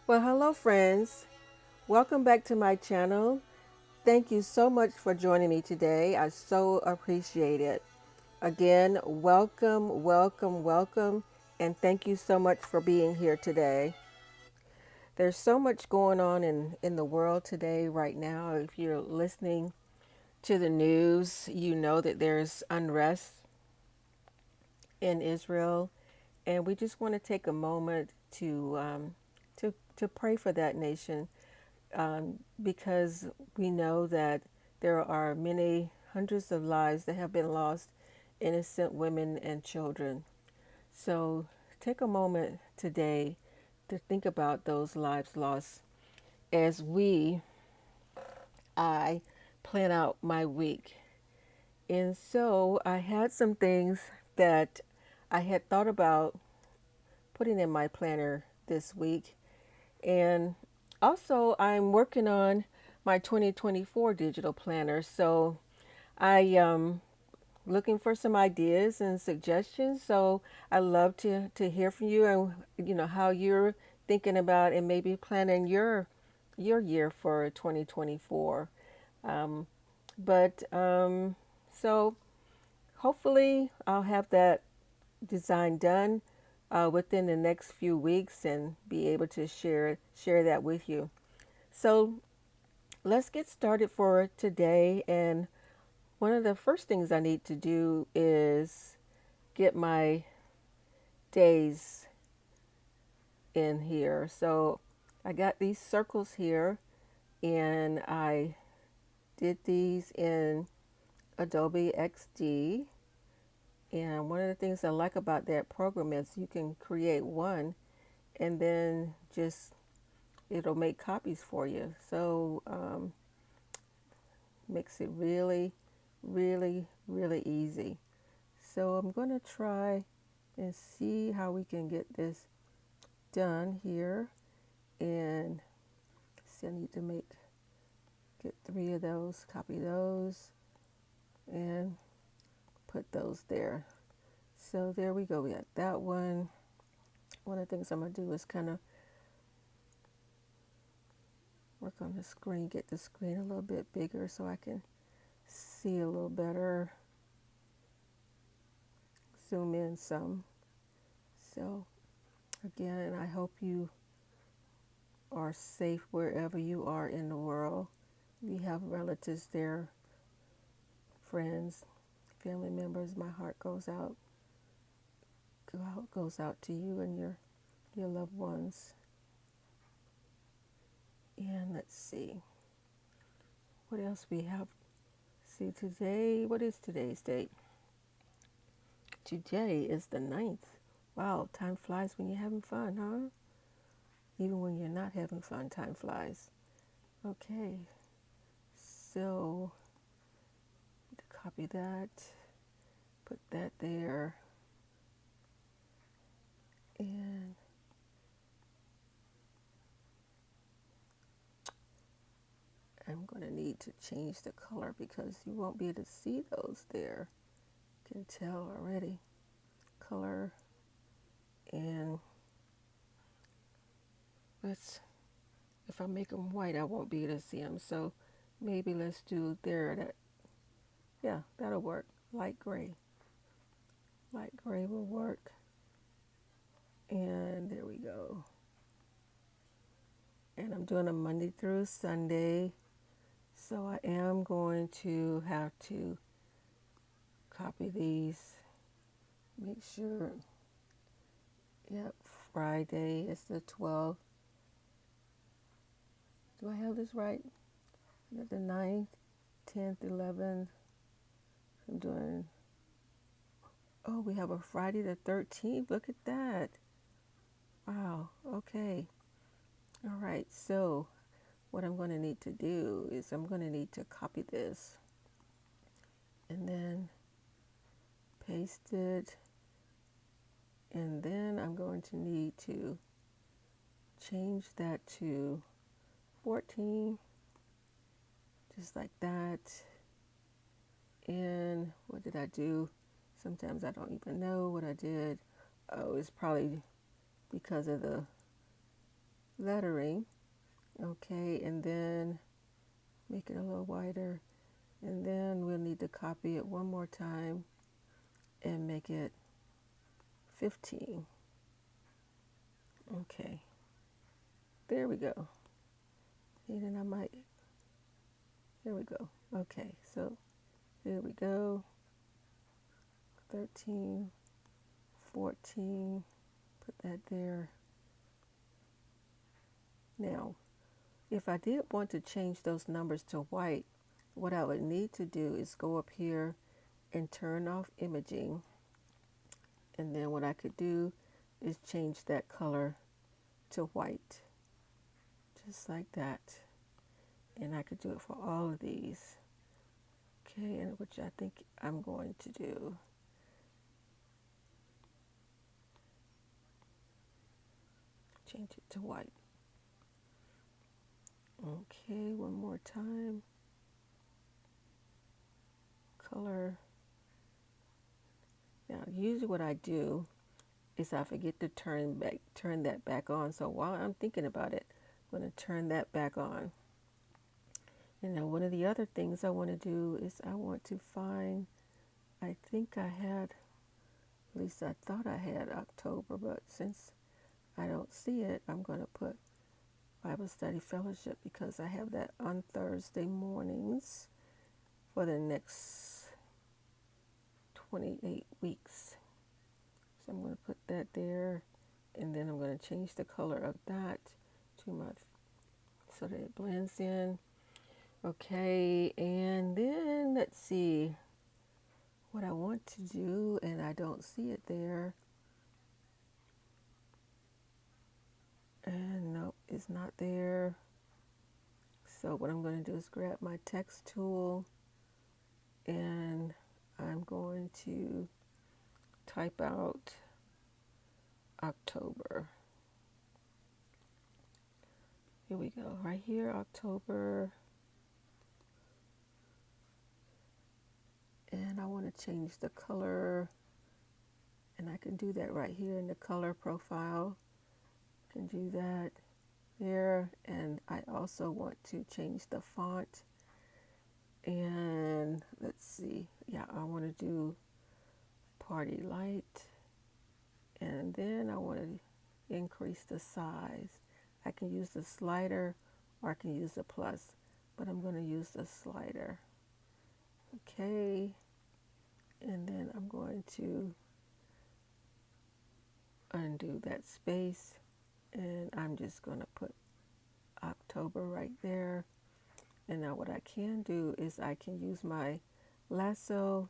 Well, hello, friends. Welcome back to my channel. Thank you so much for joining me today. I so appreciate it. Again, welcome, welcome, welcome, and thank you so much for being here today. There's so much going on in the world today, right now. If you're listening to the news, you know that there's unrest in Israel, and we just want to take a moment to pray for that nation because we know that there are many hundreds of lives that have been lost, innocent women and children. So take a moment today to think about those lives lost as I plan out my week. And so I had some things that I had thought about putting in my planner this week. And also, I'm working on my 2024 digital planner. So I looking for some ideas and suggestions. So I love to hear from you and how you're thinking about and maybe planning your year for 2024. Um, but so hopefully I'll have that design done within the next few weeks and be able to share that with you. So let's get started for today. And one of the first things I need to do is get my days in here. So I got these circles here, and I did these in Adobe XD. And one of the things I like about that program is you can create one and then just it'll make copies for you. So makes it really, really, really easy. So I'm going to try and see how we can get this done here. And see, I need to get 3 of those, copy those, and put those there. So there we go. We got that one. One of the things I'm going to do is kind of work on the screen, get the screen a little bit bigger so I can see a little better, zoom in some. So again, I hope you are safe wherever you are in the world. If you have relatives there, friends, family members, my heart goes out to you and your loved ones. And let's see what else we have. See today, what is today's date? Today is the 9th. Wow, time flies when you're having fun, huh? Even when you're not having fun, time flies. Okay, so to copy that, put that there, and I'm going to need to change the color because you won't be able to see those there. You can tell already. Color, and let's, if I make them white, I won't be able to see them. So maybe let's do there. Yeah, that'll work. Light gray. Light gray will work. And there we go. And I'm doing a Monday through Sunday. So I am going to have to copy these. Make sure. Yep, Friday is the 12th. Do I have this right? The 9th, 10th, 11th. I'm doing. Oh, we have a Friday the 13th. Look at that. Wow. Okay. All right. So what I'm going to need to do is I'm going to need to copy this and then paste it. And then I'm going to need to change that to 14, just like that. And what did I do? Sometimes I don't even know what I did. Oh, it's probably because of the lettering. Okay, and then make it a little wider. And then we'll need to copy it one more time and make it 15. Okay, there we go. And then I might, there we go. Okay, so here we go. 13, 14, put that there. Now, if I did want to change those numbers to white, what I would need to do is go up here and turn off imaging. And then what I could do is change that color to white, just like that. And I could do it for all of these. Okay, and which I think I'm going to do. Change it to white. Okay, one more time. Color. Now, usually what I do is I forget to turn that back on. So while I'm thinking about it, I'm going to turn that back on. And now one of the other things I want to do is I want to find, I think I had, at least I thought I had October, but since I don't see it, I'm going to put Bible Study Fellowship because I have that on Thursday mornings for the next 28 weeks. So I'm going to put that there, and then I'm going to change the color of that to my, so that it blends in. Okay, and then let's see what I want to do, and I don't see it there. And nope, it's not there. So what I'm going to do is grab my text tool, and I'm going to type out October. Here we go, right here, October. And I want to change the color, and I can do that right here in the color profile. I can do that there, and I also want to change the font. And let's see, yeah, I want to do Party Light, and then I want to increase the size. I can use the slider or I can use the plus, but I'm going to use the slider. Okay, and then I'm going to undo that space, and I'm just going to put October right there. And now what I can do is I can use my lasso.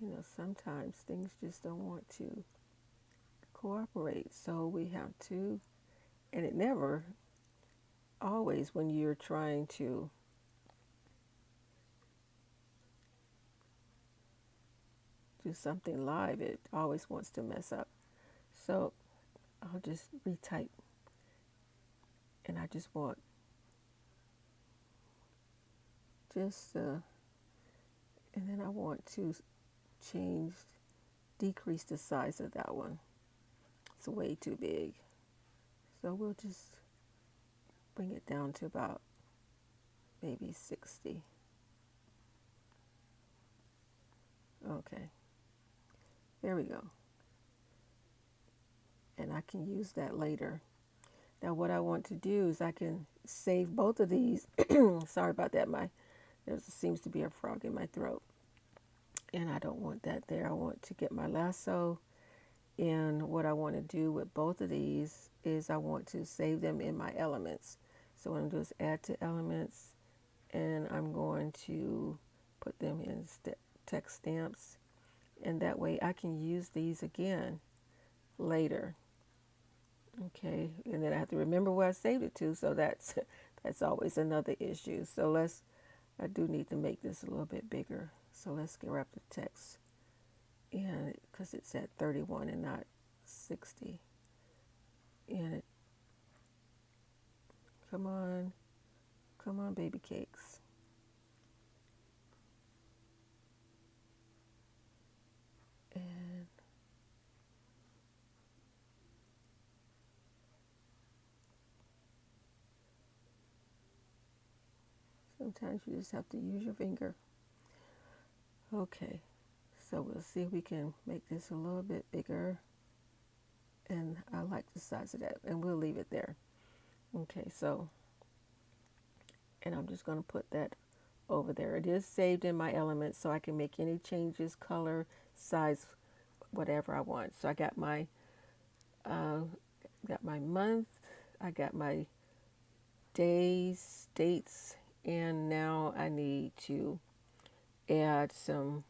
You know, sometimes things just don't want to cooperate, so we have to, and it never always, when you're trying to do something live, it always wants to mess up. So I'll just retype, and I just want and then I want to decrease the size of that one. It's way too big. So we'll just bring it down to about maybe 60. Okay, there we go. And I can use that later. Now what I want to do is I can save both of these. Sorry about that. There seems to be a frog in my throat. And I don't want that there. I want to get my lasso. And what I want to do with both of these is I want to save them in my elements. So what I'm going to do is add to elements, and I'm going to put them in text stamps. And that way I can use these again later. Okay, and then I have to remember where I saved it to, so that's always another issue. So I do need to make this a little bit bigger. So let's get wrap the text in, because it's at 31 and not 60. And come on, baby cakes. And Sometimes you just have to use your finger. Okay, so we'll see if we can make this a little bit bigger. And I like the size of that, and we'll leave it there. Okay, so, and I'm just going to put that over there. It is saved in my elements, so I can make any changes, color, size, whatever I want. So I uh, got my month, I got my days, dates, and now I need to add some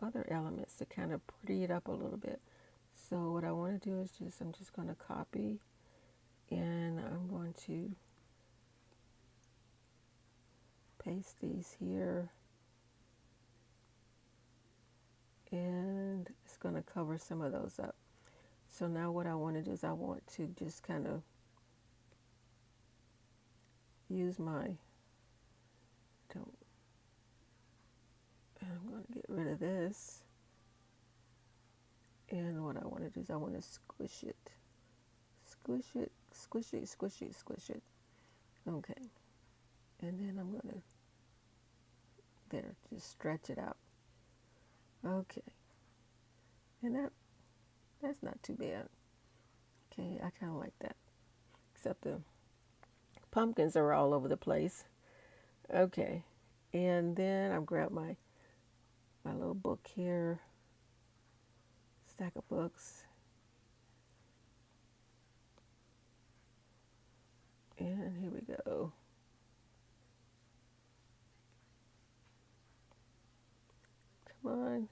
other elements to kind of pretty it up a little bit. So what I want to do is I'm just going to copy, and I'm going to paste these here, and it's going to cover some of those up. So now what I want to do is I want to just kind of use don't, and I'm going to get rid of this. And what I want to do is I want to squish it. Squish it, squish it, squish it, squish it. Okay. And then I'm going to, there, just stretch it out. Okay. And that's not too bad. Okay, I kind of like that. Except the pumpkins are all over the place. Okay. And then I'll grab my little book here, stack of books. And here we go. Come on.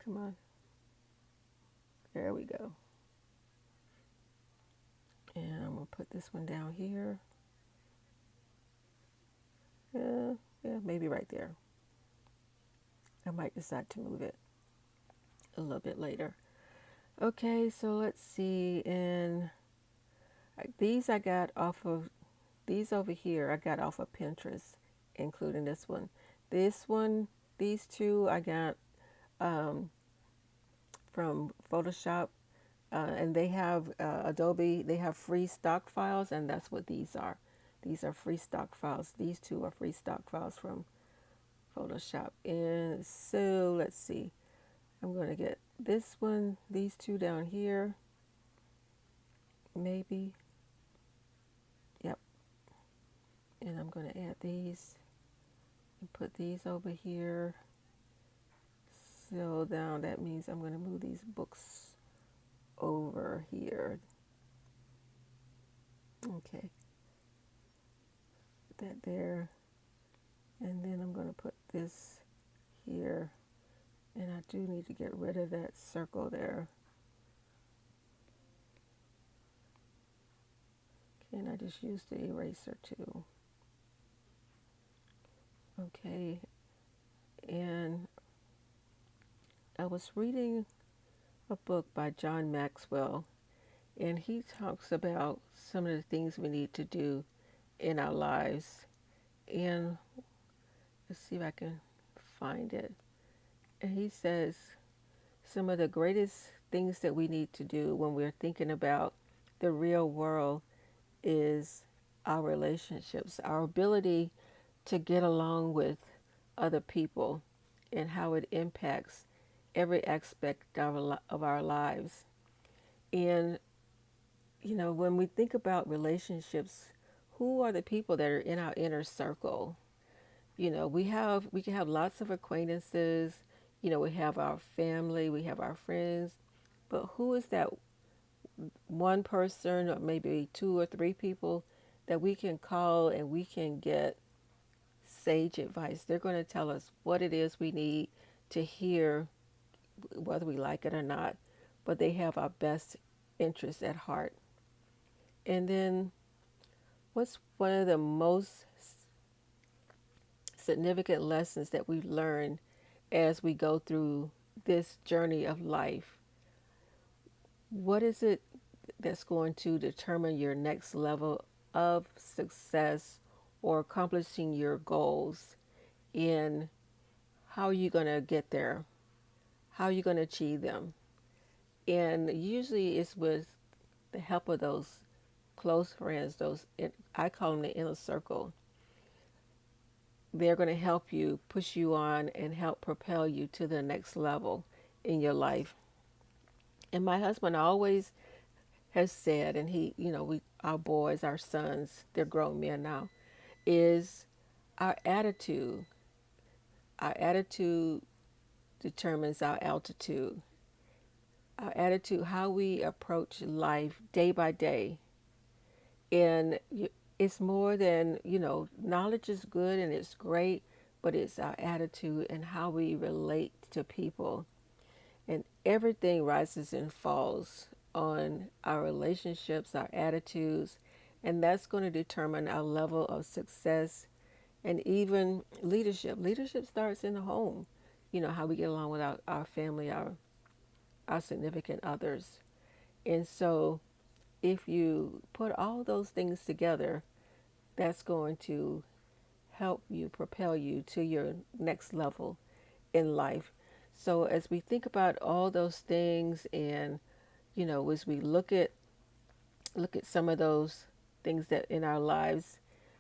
Come on. There we go. And I'm going to put this one down here. Yeah, maybe right there. I might decide to move it a little bit later. Okay, so let's see. And these I got off of, these over here, I got off of Pinterest, including this one. This one, these two I got from Photoshop. And they have Adobe, they have free stock files, and that's what these are. These are free stock files. These two are free stock files from Photoshop. And so let's see. I'm going to get this one, these two down here. Maybe. Yep. And I'm going to add these and put these over here. So now that means I'm going to move these books over here. Okay. Put that there. And then I'm going to put this here. And I do need to get rid of that circle there. Okay, and I just used the eraser too. Okay, and I was reading a book by John Maxwell, and he talks about some of the things we need to do in our lives. And let's see if I can find it. And he says some of the greatest things that we need to do when we're thinking about the real world is our relationships, our ability to get along with other people, and how it impacts every aspect of our lives. And, you know, when we think about relationships, who are the people that are in our inner circle? You know, we can have lots of acquaintances, you know, we have our family, we have our friends, but who is that one person or maybe two or three people that we can call and we can get sage advice? They're going to tell us what it is we need to hear, whether we like it or not, but they have our best interests at heart. And then, what's one of the most significant lessons that we've learned as we go through this journey of life? What is it that's going to determine your next level of success or accomplishing your goals? In how are you going to get there? How are you going to achieve them? And usually it's with the help of those close friends, I call them the inner circle, they're going to help you, push you on, and help propel you to the next level in your life. And my husband always has said, and he, our boys, our sons, they're grown men now, is our attitude. Our attitude determines our altitude. Our attitude, how we approach life day by day. And it's more than, knowledge is good and it's great, but it's our attitude and how we relate to people. And everything rises and falls on our relationships, our attitudes, and that's going to determine our level of success and even leadership. Leadership starts in the home, how we get along with our family, our significant others. And so if you put all those things together, that's going to help you propel you to your next level in life. So as we think about all those things and as we look at some of those things that in our lives,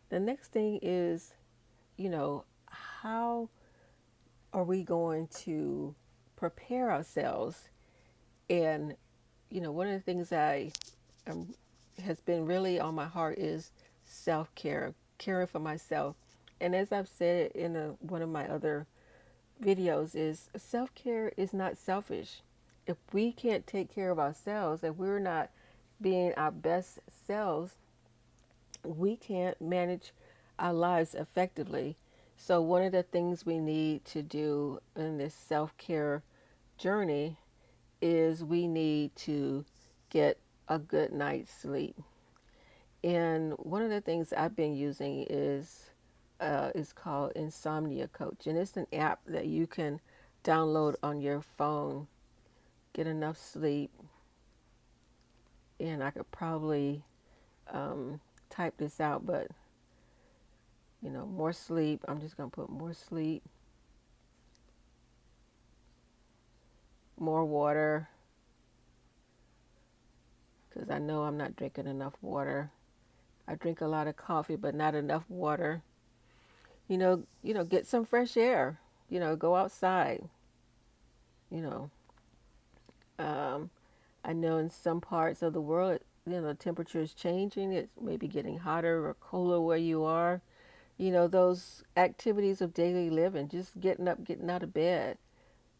the next thing is, how are we going to prepare ourselves? And one of the things um, has been really on my heart is self-care, caring for myself. And as I've said in one of my other videos, is self-care is not selfish. If we can't take care of ourselves, if we're not being our best selves, we can't manage our lives effectively. So one of the things we need to do in this self-care journey is we need to get a good night's sleep. And one of the things I've been using is called Insomnia Coach, and it's an app that you can download on your phone. Get enough sleep, and I could probably type this out, but more sleep. I'm just gonna put more sleep, more water, because I know I'm not drinking enough water. I drink a lot of coffee, but not enough water. Get some fresh air. Go outside. You know, um, I know in some parts of the world, the temperature is changing. It's maybe getting hotter or colder where you are. Those activities of daily living, just getting up, getting out of bed,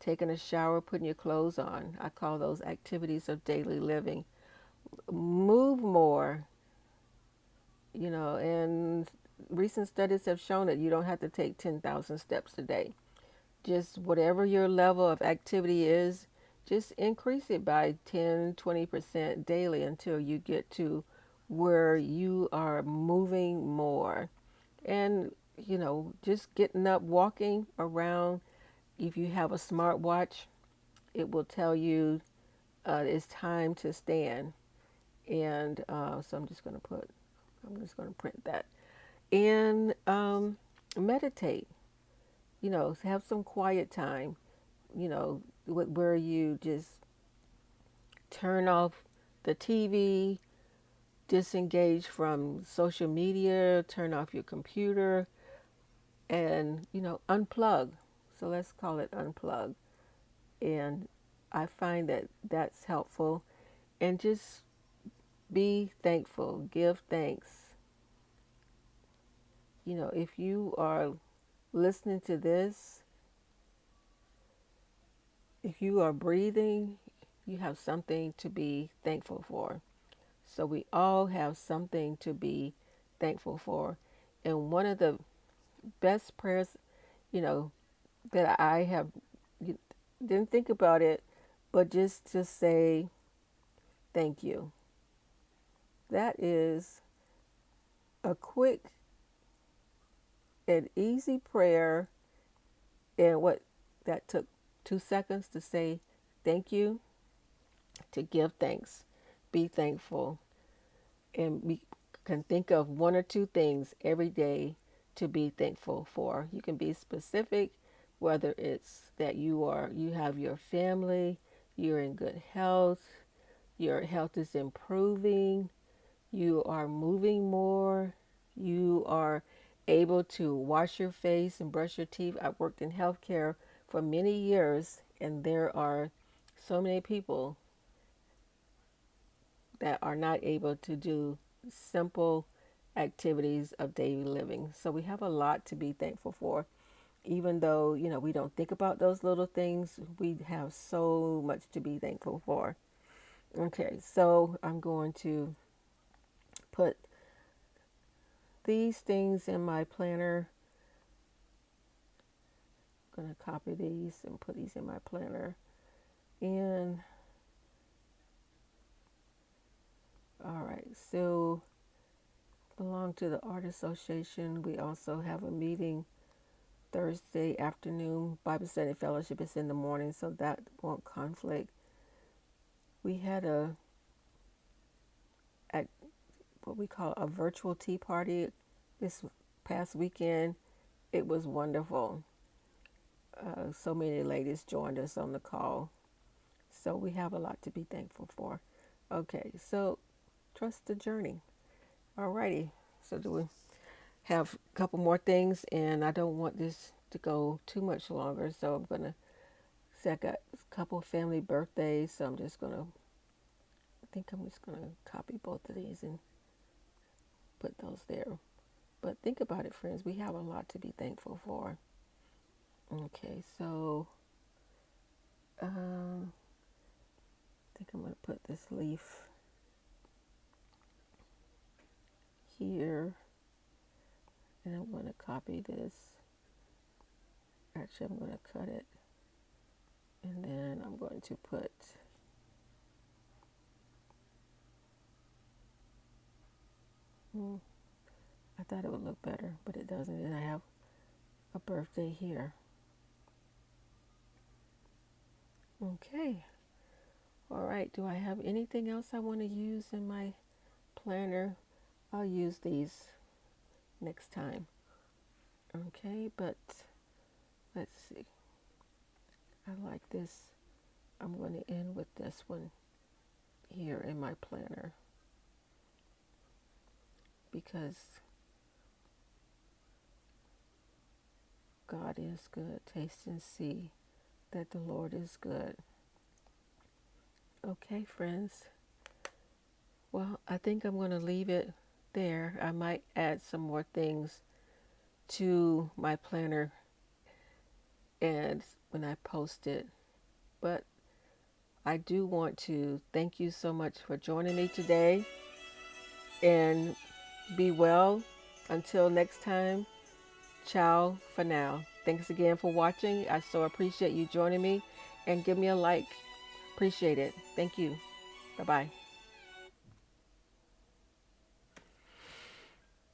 taking a shower, putting your clothes on. I call those activities of daily living. Move more, and recent studies have shown that you don't have to take 10,000 steps a day. Just whatever your level of activity is, just increase it by 10, 20% daily until you get to where you are moving more. And, just getting up, walking around. If you have a smartwatch, it will tell you it's time to stand. And so I'm just going to print that. And meditate, have some quiet time, where you just turn off the TV, disengage from social media, turn off your computer, and, unplug. So let's call it unplug. And I find that that's helpful. And just be thankful, give thanks. If you are listening to this, if you are breathing, you have something to be thankful for. So we all have something to be thankful for. And one of the best prayers, you know, that I have, didn't think about it, but just to say thank you. That is a quick and easy prayer. And what that took 2 seconds to say thank you, to give thanks, be thankful. And we can think of one or two things every day to be thankful for. You can be specific, whether it's that you have your family, you're in good health, your health is improving, You are moving more. You are able to wash your face and brush your teeth. I've worked in healthcare for many years, and there are so many people that are not able to do simple activities of daily living. So we have a lot to be thankful for. Even though, we don't think about those little things, we have so much to be thankful for. Okay, so I'm going to put these things in my planner. I'm going to copy these and put these in my planner. And all right, so belong to the Art Association. We also have a meeting Thursday afternoon. Bible study fellowship is in the morning, so that won't conflict. We had a what we call a virtual tea party this past weekend. It was wonderful. So many ladies joined us on the call. So we have a lot to be thankful for. Okay, so trust the journey. Alrighty. So do we have a couple more things, and I don't want this to go too much longer. So I'm gonna say I got a couple family birthdays. So I think I'm just gonna copy both of these and put those there. But think about it, friends. We have a lot to be thankful for. Okay, so I think I'm going to put this leaf here, and I'm going to copy this. Actually, I'm going to cut it, and then I'm going to put I thought it would look better, but it doesn't. And I have a birthday here. Okay. All right. Do I have anything else I want to use in my planner? I'll use these next time. Okay, but let's see. I like this. I'm going to end with this one here in my planner because God is good. Taste and see that the Lord is good. Okay, friends. Well, I think I'm going to leave it there. I might add some more things to my planner and when I post it. But I do want to thank you so much for joining me today, and be well. Until next time, ciao for now. Thanks again for watching. I so appreciate you joining me, and give me a like. Appreciate it. Thank you. Bye bye.